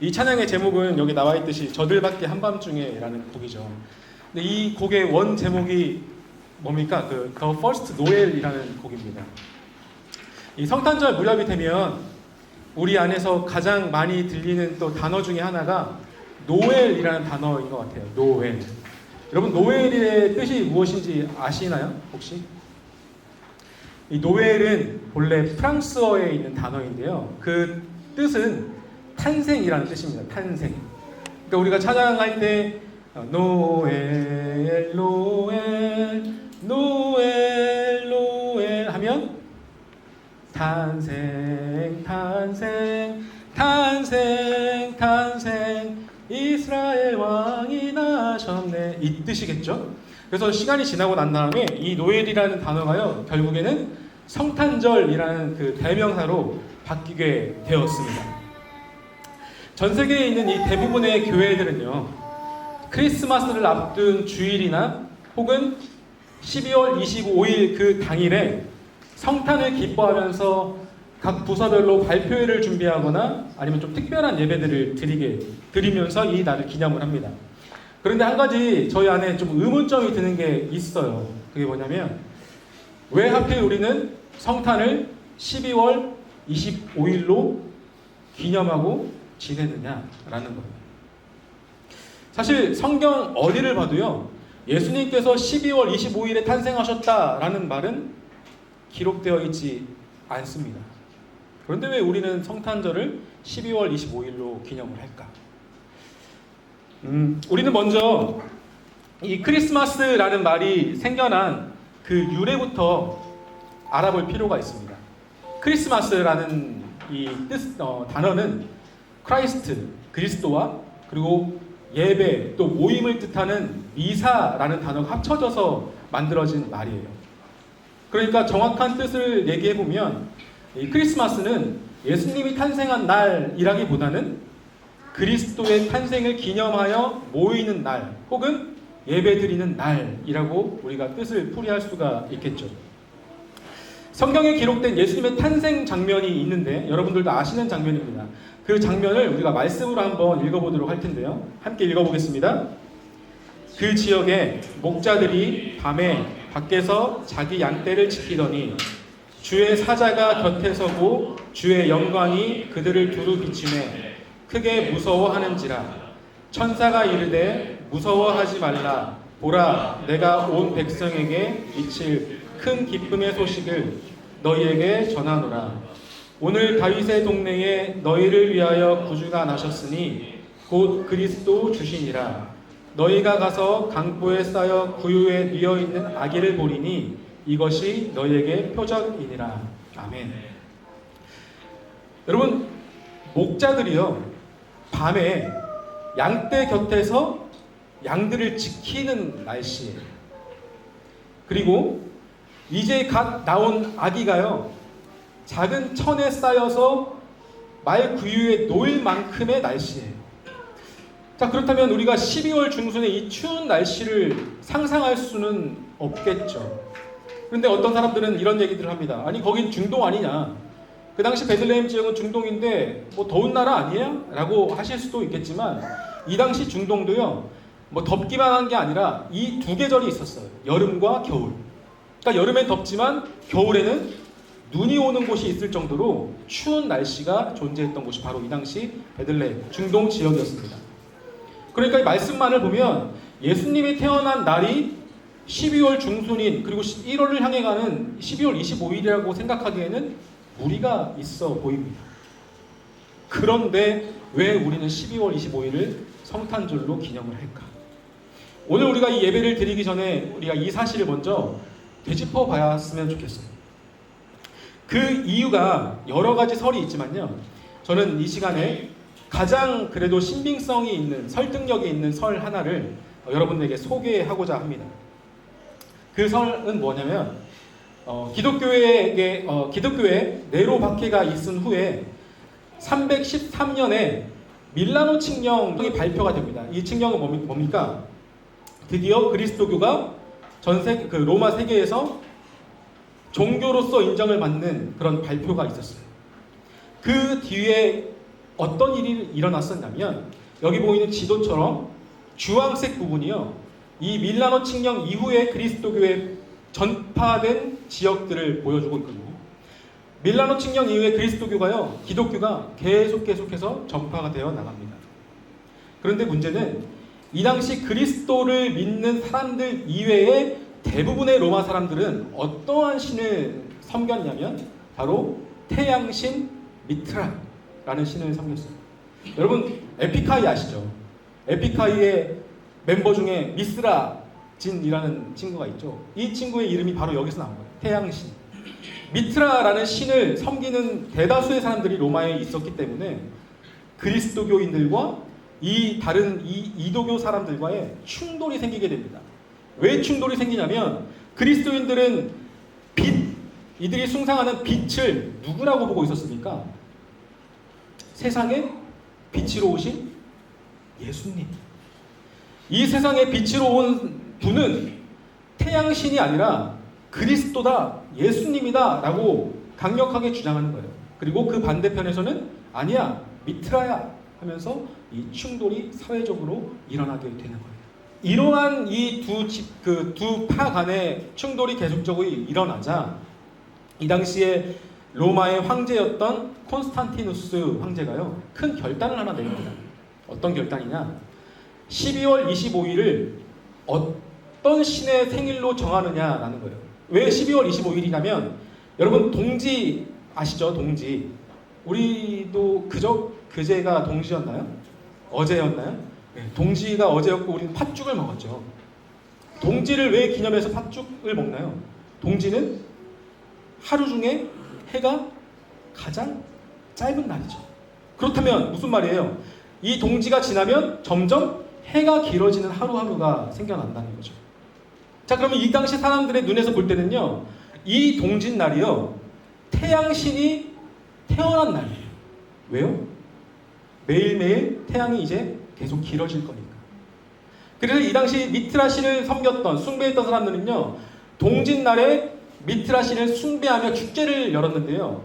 이 찬양의 제목은 여기 나와 있듯이 저들밖에 한밤중에라는 곡이죠. 근데 이 곡의 원 제목이 뭡니까? The First Noel이라는 곡입니다. 이 성탄절 무렵이 되면 우리 안에서 가장 많이 들리는 또 단어 중에 하나가 노엘이라는 단어인 것 같아요. 노엘. 여러분 노엘의 뜻이 무엇인지 아시나요? 혹시? 이 노엘은 본래 프랑스어에 있는 단어인데요. 그 뜻은 탄생이라는 뜻입니다. 탄생. 그러니까 우리가 찬양할 때 노엘 노엘 노엘 노엘 하면 탄생 탄생 탄생 탄생 이스라엘 왕이 나셨네, 이 뜻이겠죠. 그래서 시간이 지나고 난 다음에 이 노엘이라는 단어가요 결국에는 성탄절이라는 그 대명사로 바뀌게 되었습니다. 전 세계에 있는 이 대부분의 교회들은요 크리스마스를 앞둔 주일이나 혹은 12월 25일 그 당일에 성탄을 기뻐하면서 각 부서별로 발표회를 준비하거나 아니면 좀 특별한 예배들을 드리면서 이 날을 기념을 합니다. 그런데 한 가지 저희 안에 좀 의문점이 드는 게 있어요. 그게 뭐냐면 왜 하필 우리는 성탄을 12월 25일로 기념하고 지내느냐라는 거예요. 사실 성경 어디를 봐도요 예수님께서 12월 25일에 탄생하셨다라는 말은 기록되어 있지 않습니다. 그런데 왜 우리는 성탄절을 12월 25일로 기념을 할까? 우리는 먼저 이 크리스마스라는 말이 생겨난 그 유래부터 알아볼 필요가 있습니다. 크리스마스라는 이 단어는 크라이스트, 그리스도와 그리고 예배 또 모임을 뜻하는 미사라는 단어가 합쳐져서 만들어진 말이에요. 그러니까 정확한 뜻을 얘기해보면 이 크리스마스는 예수님이 탄생한 날이라기보다는 그리스도의 탄생을 기념하여 모이는 날 혹은 예배드리는 날이라고 우리가 뜻을 풀이할 수가 있겠죠. 성경에 기록된 예수님의 탄생 장면이 있는데 여러분들도 아시는 장면입니다. 그 장면을 우리가 말씀으로 한번 읽어보도록 할 텐데요. 함께 읽어보겠습니다. 그 지역에 목자들이 밤에 밖에서 자기 양떼를 지키더니 주의 사자가 곁에 서고 주의 영광이 그들을 두루 비추매 크게 무서워하는지라. 천사가 이르되 무서워하지 말라. 보라, 내가 온 백성에게 미칠 큰 기쁨의 소식을 너희에게 전하노라. 오늘 다윗의 동네에 너희를 위하여 구주가 나셨으니 곧 그리스도 주시니라. 너희가 가서 강보에 쌓여 구유에 뉘어 있는 아기를 보리니 이것이 너희에게 표적이니라. 아멘. 여러분, 목자들이요 밤에 양떼 곁에서 양들을 지키는 날씨예요. 그리고 이제 갓 나온 아기가요 작은 천에 쌓여서 말 구유에 놓일 만큼의 날씨예요. 자, 그렇다면 우리가 12월 중순에 이 추운 날씨를 상상할 수는 없겠죠. 그런데 어떤 사람들은 이런 얘기들을 합니다. 아니 거긴 중동 아니냐, 그 당시 베들레헴 지역은 중동인데 뭐 더운 나라 아니에요? 라고 하실 수도 있겠지만 이 당시 중동도요 뭐 덥기만 한 게 아니라 이 두 계절이 있었어요. 여름과 겨울. 그러니까 여름엔 덥지만 겨울에는 눈이 오는 곳이 있을 정도로 추운 날씨가 존재했던 곳이 바로 이 당시 베들레헴 중동 지역이었습니다. 그러니까 이 말씀만을 보면 예수님이 태어난 날이 12월 중순인 그리고 1월을 향해 가는 12월 25일이라고 생각하기에는 무리가 있어 보입니다. 그런데 왜 우리는 12월 25일을 성탄절로 기념을 할까? 오늘 우리가 이 예배를 드리기 전에 우리가 이 사실을 먼저 되짚어 봤으면 좋겠어요. 그 이유가 여러 가지 설이 있지만요, 저는 이 시간에 가장 그래도 신빙성이 있는, 설득력이 있는 설 하나를 여러분에게 소개하고자 합니다. 그 설은 뭐냐면 기독교에 네로 박해가 있은 후에 313년에 밀라노 칙령이 발표가 됩니다. 이 칙령은 뭡니까? 드디어 그리스도교가 로마 세계에서 종교로서 인정을 받는 그런 발표가 있었어요. 그 뒤에 어떤 일이 일어났었냐면 여기 보이는 지도처럼 주황색 부분이요. 이 밀라노 칙령 이후에 그리스도교에 전파된 지역들을 보여주고 있거든요. 밀라노 칙령 이후에 그리스도교가요, 기독교가 계속해서 전파가 되어 나갑니다. 그런데 문제는 이 당시 그리스도를 믿는 사람들 이외에 대부분의 로마 사람들은 어떠한 신을 섬겼냐면 바로 태양신 미트라라는 신을 섬겼어요. 여러분 에픽하이 아시죠? 에픽하이의 멤버 중에 미스라진이라는 친구가 있죠. 이 친구의 이름이 바로 여기서 나온 거예요. 태양신. 미트라라는 신을 섬기는 대다수의 사람들이 로마에 있었기 때문에 그리스도교인들과 이 다른 이도교 사람들과의 충돌이 생기게 됩니다. 왜 충돌이 생기냐면 그리스도인들은 이들이 숭상하는 빛을 누구라고 보고 있었습니까? 세상에 빛으로 오신 예수님. 이 세상에 빛으로 온 분은 태양신이 아니라 그리스도다, 예수님이다 라고 강력하게 주장하는 거예요. 그리고 그 반대편에서는 아니야, 미트라야 하면서 이 충돌이 사회적으로 일어나게 되는 거예요. 이러한 이 두 파 간의 충돌이 계속적으로 일어나자 이 당시에 로마의 황제였던 콘스탄티누스 황제가요, 큰 결단을 하나 내립니다. 어떤 결단이냐? 12월 25일을 어떤 신의 생일로 정하느냐라는 거예요. 왜 12월 25일이냐면 여러분 동지 아시죠? 동지. 우리도 그제가 동지였나요? 어제였나요? 네, 동지가 어제였고 우리는 팥죽을 먹었죠. 동지를 왜 기념해서 팥죽을 먹나요? 동지는 하루 중에 해가 가장 짧은 날이죠. 그렇다면 무슨 말이에요? 이 동지가 지나면 점점 해가 길어지는 하루하루가 생겨난다는 거죠. 자, 그러면 이 당시 사람들의 눈에서 볼 때는요, 이 동짓날이요, 태양신이 태어난 날이에요. 왜요? 매일매일 태양이 이제 계속 길어질 거니까. 그래서 이 당시 미트라 신을 섬겼던, 숭배했던 사람들은요, 동짓날에 미트라 신을 숭배하며 축제를 열었는데요,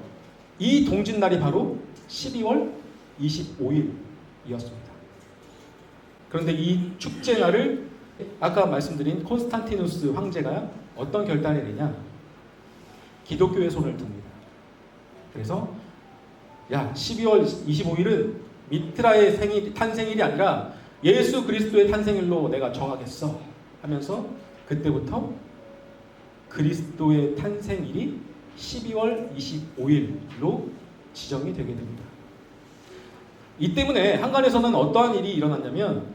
이 동짓날이 바로 12월 25일이었습니다. 그런데 이 축제날을 아까 말씀드린 콘스탄티누스 황제가 어떤 결단을 내냐? 기독교의 손을 듭니다. 그래서 12월 25일은 미트라의 탄생일이 아니라 예수 그리스도의 탄생일로 내가 정하겠어 하면서 그때부터 그리스도의 탄생일이 12월 25일로 지정이 되게 됩니다. 이 때문에 한간에서는 어떠한 일이 일어났냐면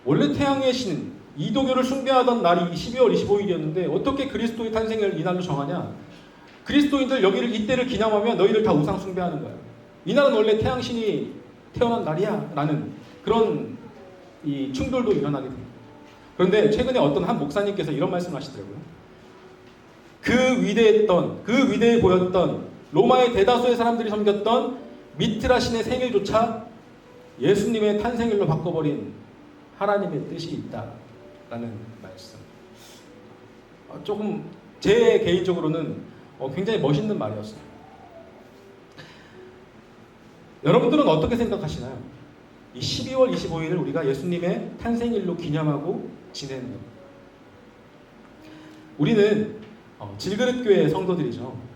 원래 태양의 신 이도교를 숭배하던 날이 12월 25일이었는데 어떻게 그리스도의 탄생을 이날로 정하냐? 그리스도인들 여기를 이때를 기념하면 너희들 다 우상 숭배하는 거야. 이날은 원래 태양신이 태어난 날이야 라는 그런 이 충돌도 일어나게 됩니다. 그런데 최근에 어떤 한 목사님께서 이런 말씀을 하시더라고요. 그 위대해 보였던 로마의 대다수의 사람들이 섬겼던 미트라 신의 생일조차 예수님의 탄생일로 바꿔버린 하나님의 뜻이 있다라는 말씀. 조금 제 개인적으로는 굉장히 멋있는 말이었어요. 여러분들은 어떻게 생각하시나요? 이 12월 25일을 우리가 예수님의 탄생일로 기념하고 지내는 것. 우리는 질그릇교회 성도들이죠.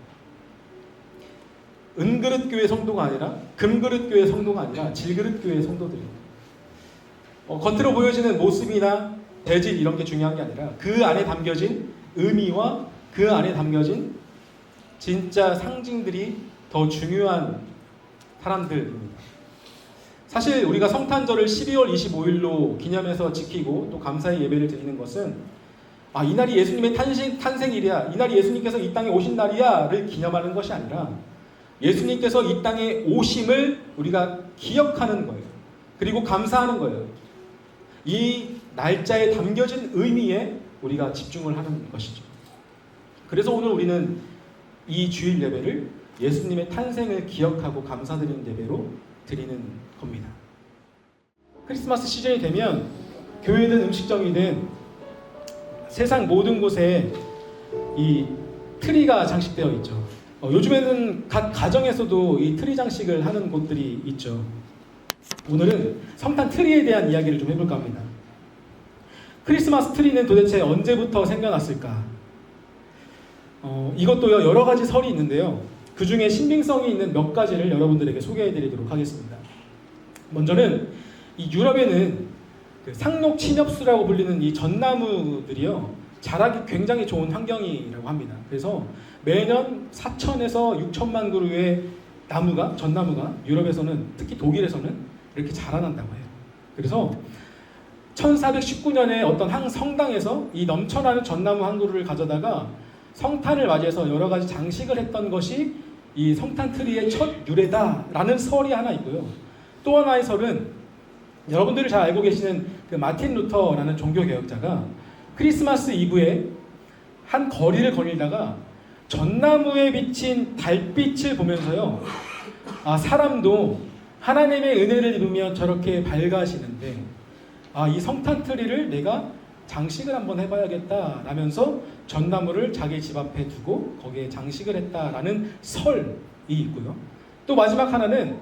은그릇교회 성도가 아니라 금그릇교회 성도가 아니라 질그릇교회 성도들이에요. 겉으로 보여지는 모습이나 재질 이런 게 중요한 게 아니라 그 안에 담겨진 의미와 그 안에 담겨진 진짜 상징들이 더 중요한 사람들입니다. 사실 우리가 성탄절을 12월 25일로 기념해서 지키고 또 감사의 예배를 드리는 것은 이날이 예수님의 탄생일이야, 이날이 예수님께서 이 땅에 오신 날이야를 기념하는 것이 아니라 예수님께서 이 땅에 오심을 우리가 기억하는 거예요. 그리고 감사하는 거예요. 이 날짜에 담겨진 의미에 우리가 집중을 하는 것이죠. 그래서 오늘 우리는 이 주일 예배를 예수님의 탄생을 기억하고 감사드리는 예배로 드리는 겁니다. 크리스마스 시즌이 되면 교회든 음식점이든 세상 모든 곳에 이 트리가 장식되어 있죠. 요즘에는 각 가정에서도 이 트리 장식을 하는 곳들이 있죠. 오늘은 성탄 트리에 대한 이야기를 좀 해볼까 합니다. 크리스마스 트리는 도대체 언제부터 생겨났을까? 이것도요, 여러 가지 설이 있는데요. 그 중에 신빙성이 있는 몇 가지를 여러분들에게 소개해드리도록 하겠습니다. 먼저는 이 유럽에는 그 상록 침엽수라고 불리는 이 전나무들이요, 자라기 굉장히 좋은 환경이라고 합니다. 그래서 매년 4천에서 6천만 그루의 나무가, 전나무가 유럽에서는, 특히 독일에서는 이렇게 자라난다고 해요. 그래서 1419년에 어떤 한 성당에서 이 넘쳐나는 전나무 한 그루를 가져다가 성탄을 맞이해서 여러 가지 장식을 했던 것이 이 성탄 트리의 첫 유래다라는 설이 하나 있고요. 또 하나의 설은 여러분들이 잘 알고 계시는 그 마틴 루터라는 종교개혁자가 크리스마스 이브에 한 거리를 거닐다가 전나무에 비친 달빛을 보면서요, 사람도 하나님의 은혜를 입으며 저렇게 밝아지는데, 이 성탄 트리를 내가 장식을 한번 해봐야겠다 라면서 전나무를 자기 집 앞에 두고 거기에 장식을 했다라는 설이 있고요. 또 마지막 하나는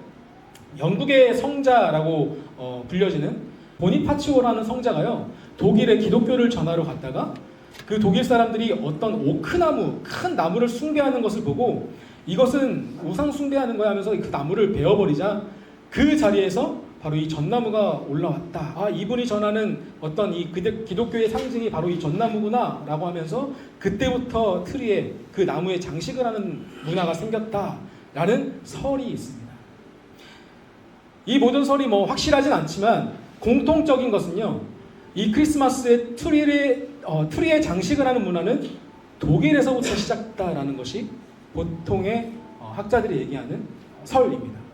영국의 성자라고 불려지는 보니파치오라는 성자가요, 독일에 기독교를 전하러 갔다가 그 독일 사람들이 어떤 오크나무, 큰 나무를 숭배하는 것을 보고 이것은 우상 숭배하는 거야 하면서 그 나무를 베어버리자 그 자리에서 바로 이 전나무가 올라왔다. 이분이 전하는 어떤 이 기독교의 상징이 바로 이 전나무구나 라고 하면서 그때부터 트리에, 그 나무에 장식을 하는 문화가 생겼다라는 설이 있습니다. 이 모든 설이 확실하진 않지만 공통적인 것은요, 이 크리스마스의 트리에 장식을 하는 문화는 독일에서부터 시작했다라는 것이 보통의 학자들이 얘기하는 설입니다.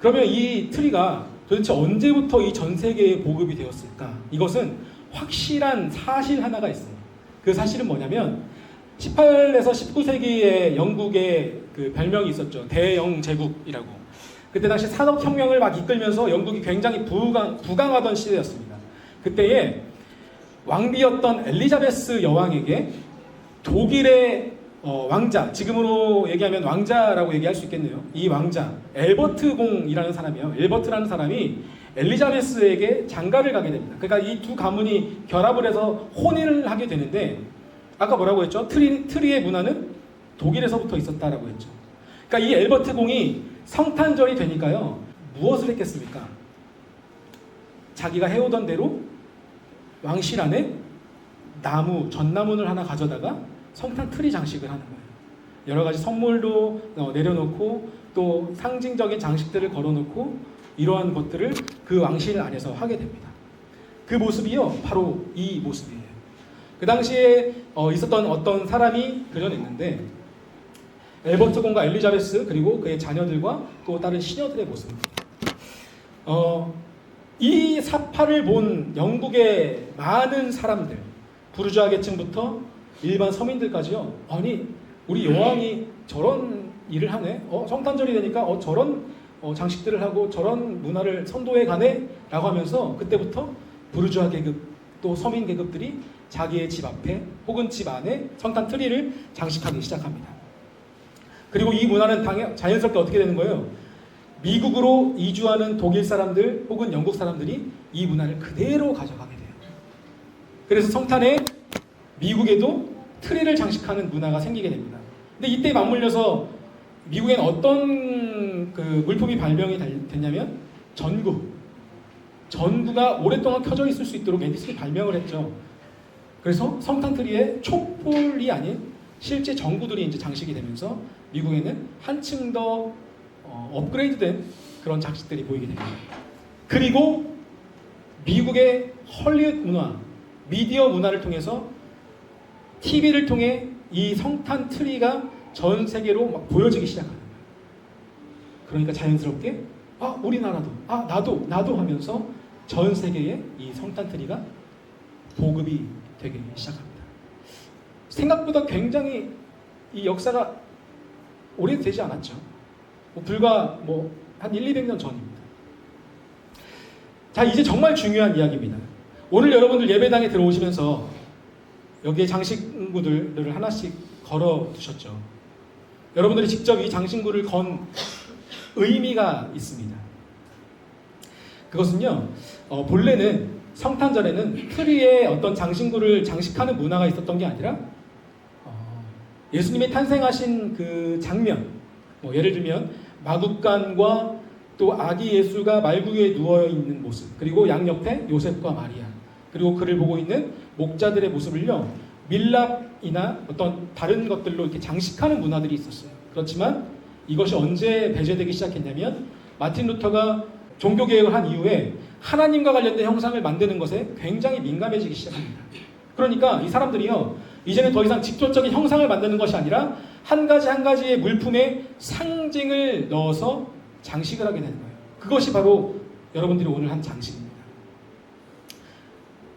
그러면 이 트리가 도대체 언제부터 이 전 세계에 보급이 되었을까? 이것은 확실한 사실 하나가 있어요. 그 사실은 뭐냐면 18에서 19세기에 영국의 그 별명이 있었죠. 대영제국이라고. 그때 당시 산업혁명을 막 이끌면서 영국이 굉장히 부강하던 시대였습니다. 그때에 왕비였던 엘리자베스 여왕에게 독일의 왕자, 지금으로 얘기하면 왕자라고 얘기할 수 있겠네요. 이 왕자, 엘버트 공이라는 사람이요. 엘버트라는 사람이 엘리자베스에게 장가를 가게 됩니다. 그러니까 이 두 가문이 결합을 해서 혼인을 하게 되는데, 아까 뭐라고 했죠? 트리의 문화는 독일에서부터 있었다라고 했죠. 그러니까 이 엘버트 공이 성탄절이 되니까요, 무엇을 했겠습니까? 자기가 해오던 대로 왕실 안에 전나무를 하나 가져다가 성탄 트리 장식을 하는 거예요. 여러 가지 선물도 내려놓고 또 상징적인 장식들을 걸어놓고 이러한 것들을 그 왕실 안에서 하게 됩니다. 그 모습이요, 바로 이 모습이에요. 그 당시에 있었던 어떤 사람이 그려냈는데, 엘버트 공과 엘리자베스 그리고 그의 자녀들과 또 다른 시녀들의 모습입니다. 이 사파를 본 영국의 많은 사람들, 부르주아 계층부터 일반 서민들까지요, 아니 우리 여왕이 저런 일을 하네, 성탄절이 되니까 저런 장식들을 하고 저런 문화를 선도해 가네 라고 하면서 그때부터 부르주아 계급 또 서민 계급들이 자기의 집 앞에 혹은 집 안에 성탄 트리를 장식하기 시작합니다. 그리고 이 문화는 자연스럽게 어떻게 되는 거예요? 미국으로 이주하는 독일 사람들 혹은 영국 사람들이 이 문화를 그대로 가져가게 돼요. 그래서 성탄에 미국에도 트리를 장식하는 문화가 생기게 됩니다. 근데 이때 맞물려서 미국엔 어떤 그 물품이 발명이 됐냐면 전구가 오랫동안 켜져 있을 수 있도록 에디슨이 발명을 했죠. 그래서 성탄 트리에 촛불이 아닌 실제 전구들이 이제 장식이 되면서 미국에는 한층 더 업그레이드된 그런 장식들이 보이게 됩니다. 그리고 미국의 헐리우드 문화, 미디어 문화를 통해서 TV를 통해 이 성탄 트리가 전 세계로 막 보여지기 시작하는 거예요. 그러니까 자연스럽게 우리나라도 나도 하면서 전 세계에 이 성탄 트리가 보급이 되기 시작합니다. 생각보다 굉장히 이 역사가 오래되지 않았죠. 불과 한 1,200년 전입니다. 자, 이제 정말 중요한 이야기입니다. 오늘 여러분들 예배당에 들어오시면서 여기에 장식구들을 하나씩 걸어 두셨죠. 여러분들이 직접 이 장신구를 건 의미가 있습니다. 그것은요, 본래는 성탄절에는 트리 위에 어떤 장신구를 장식하는 문화가 있었던 게 아니라 예수님이 탄생하신 그 장면, 예를 들면 마구간과 또 아기 예수가 말구유에 누워 있는 모습, 그리고 양옆에 요셉과 마리아, 그리고 그를 보고 있는 목자들의 모습을요, 밀랍이나 어떤 다른 것들로 이렇게 장식하는 문화들이 있었어요. 그렇지만 이것이 언제 배제되기 시작했냐면 마틴 루터가 종교개혁을 한 이후에 하나님과 관련된 형상을 만드는 것에 굉장히 민감해지기 시작합니다. 그러니까 이 사람들이요, 이제는 더 이상 직접적인 형상을 만드는 것이 아니라 한 가지 한 가지의 물품에 상징을 넣어서 장식을 하게 되는 거예요. 그것이 바로 여러분들이 오늘 한 장식입니다.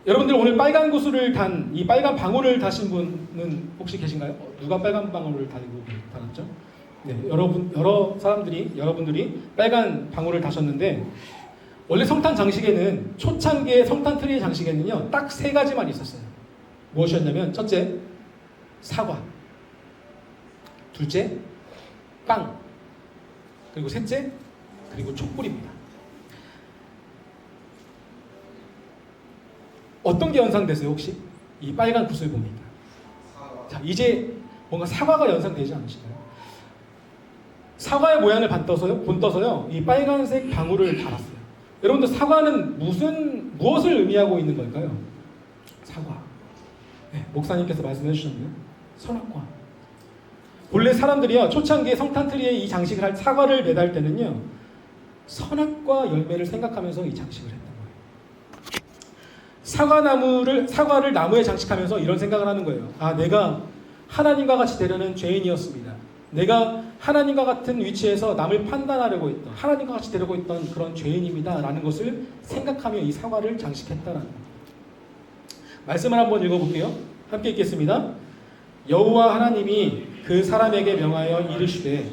여러분들 오늘 빨간 구슬을 단, 이 빨간 방울을 다신 분은 혹시 계신가요? 누가 빨간 방울을 달았죠? 네, 여러분들이 빨간 방울을 다셨는데, 원래 성탄 장식에는, 초창기의 성탄 트리 장식에는요, 딱 세 가지만 있었어요. 무엇이었냐면, 첫째, 사과. 둘째, 빵. 그리고 셋째, 그리고 촛불입니다. 어떤 게 연상되세요, 혹시? 이 빨간 구슬 보니까. 자, 이제 뭔가 사과가 연상되지 않으시나요? 사과의 모양을 본떠서요, 이 빨간색 방울을 달았어요. 여러분들, 사과는 무엇을 의미하고 있는 걸까요? 사과. 네, 목사님께서 말씀해 주셨네요. 선악과. 본래 사람들이요, 초창기에 성탄 트리에 이 장식을 할 사과를 매달 때는요, 선악과 열매를 생각하면서 이 장식을 했던 거예요. 사과를 나무에 장식하면서 이런 생각을 하는 거예요. 아, 내가 하나님과 같이 되려는 죄인이었습니다. 내가 하나님과 같은 위치에서 남을 판단하려고 했던, 하나님과 같이 되려고 했던 그런 죄인입니다. 라는 것을 생각하며 이 사과를 장식했다라는 거예요. 말씀을 한번 읽어볼게요. 함께 읽겠습니다. 여호와 하나님이 그 사람에게 명하여 이르시되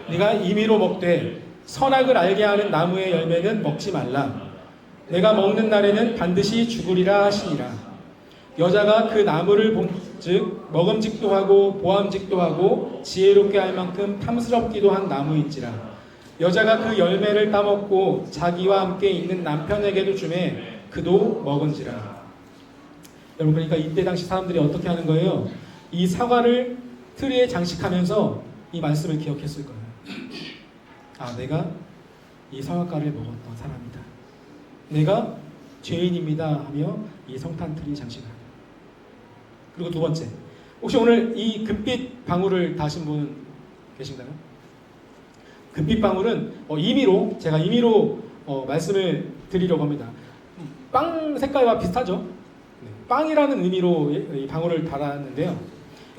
네가 임의로 먹되 선악을 알게 하는 나무의 열매는 먹지 말라. 내가 먹는 날에는 반드시 죽으리라 하시니라. 여자가 그 나무를 본즉 먹음직도 하고 보암직도 하고 지혜롭게 할 만큼 탐스럽기도 한 나무인지라. 여자가 그 열매를 따먹고 자기와 함께 있는 남편에게도 주매 그도 먹은지라. 여러분, 그러니까 이때 당시 사람들이 어떻게 하는 거예요? 이 사과를 트리에 장식하면서 이 말씀을 기억했을 거예요. 아, 내가 이 선악과를 먹었던 사람이다. 내가 죄인입니다 하며 이 성탄 트리 장식을 합니다. 그리고 두 번째, 혹시 오늘 이 금빛 방울을 다신 분 계신가요? 금빛 방울은 제가 임의로 말씀을 드리려고 합니다. 빵 색깔과 비슷하죠? 네, 빵이라는 의미로 이 방울을 달았는데요.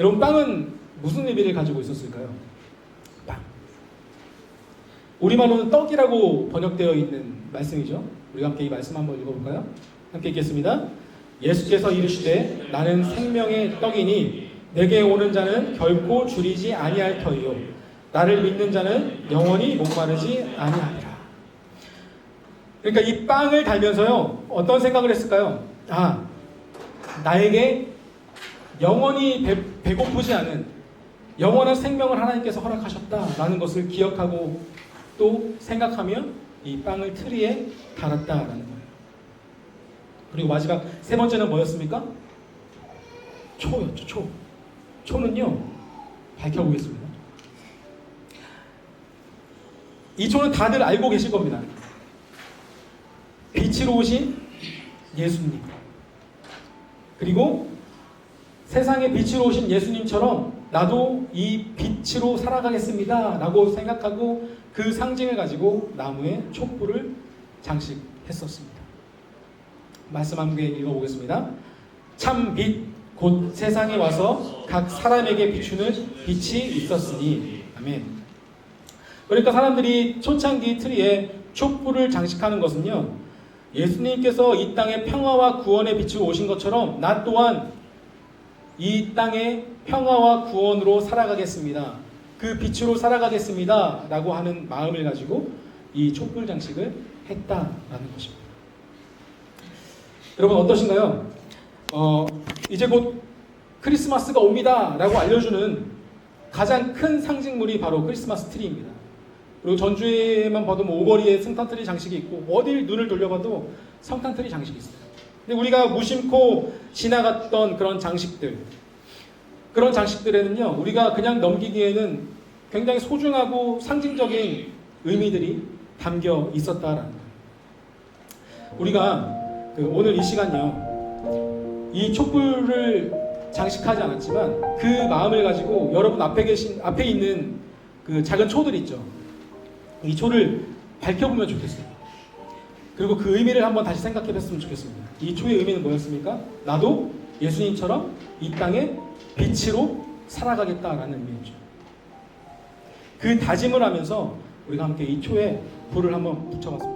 여러분, 빵은 무슨 의미를 가지고 있었을까요? 빵. 우리말로는 떡이라고 번역되어 있는 말씀이죠. 우리가 함께 이 말씀 한번 읽어볼까요? 함께 읽겠습니다. 예수께서 이르시되 나는 생명의 떡이니 내게 오는 자는 결코 줄이지 아니할 터이요 나를 믿는 자는 영원히 목마르지 아니하리라. 그러니까 이 빵을 달면서요, 어떤 생각을 했을까요? 아, 나에게 영원히 배고프지 않은 영원한 생명을 하나님께서 허락하셨다라는 것을 기억하고 또 생각하며 이 빵을 트리에 달았다라는 거예요. 그리고 마지막 세 번째는 뭐였습니까? 초였죠. 초는요, 밝혀보겠습니다. 이 초는 다들 알고 계실 겁니다. 빛으로 오신 예수님. 그리고 세상의 빛으로 오신 예수님처럼 나도 이 빛으로 살아가겠습니다 라고 생각하고 그 상징을 가지고 나무에 촛불을 장식했었습니다. 말씀 함께 읽어보겠습니다. 참 빛 곧 세상에 와서 각 사람에게 비추는 빛이 있었으니. 아멘. 그러니까 사람들이 초창기 트리에 촛불을 장식하는 것은요, 예수님께서 이 땅에 평화와 구원의 빛으로 오신 것처럼 나 또한 이 땅의 평화와 구원으로 살아가겠습니다. 그 빛으로 살아가겠습니다 라고 하는 마음을 가지고 이 촛불 장식을 했다라는 것입니다. 여러분, 어떠신가요? 이제 곧 크리스마스가 옵니다 라고 알려주는 가장 큰 상징물이 바로 크리스마스 트리입니다. 그리고 전주에만 봐도 뭐 오거리에 성탄트리 장식이 있고 어딜 눈을 돌려봐도 성탄트리 장식이 있어요. 근데 우리가 무심코 지나갔던 그런 장식들, 그런 장식들에는요 우리가 그냥 넘기기에는 굉장히 소중하고 상징적인 의미들이 담겨 있었다라는 거예요. 우리가 오늘 이 시간요 이 촛불을 장식하지 않았지만 그 마음을 가지고 여러분 앞에 있는 그 작은 초들 있죠. 이 초를 밝혀보면 좋겠어요. 그리고 그 의미를 한번 다시 생각해봤으면 좋겠습니다. 이 초의 의미는 뭐였습니까? 나도 예수님처럼 이 땅에 빛으로 살아가겠다라는 의미였죠. 그 다짐을 하면서 우리가 함께 이 초에 불을 한번 붙여봤습니다.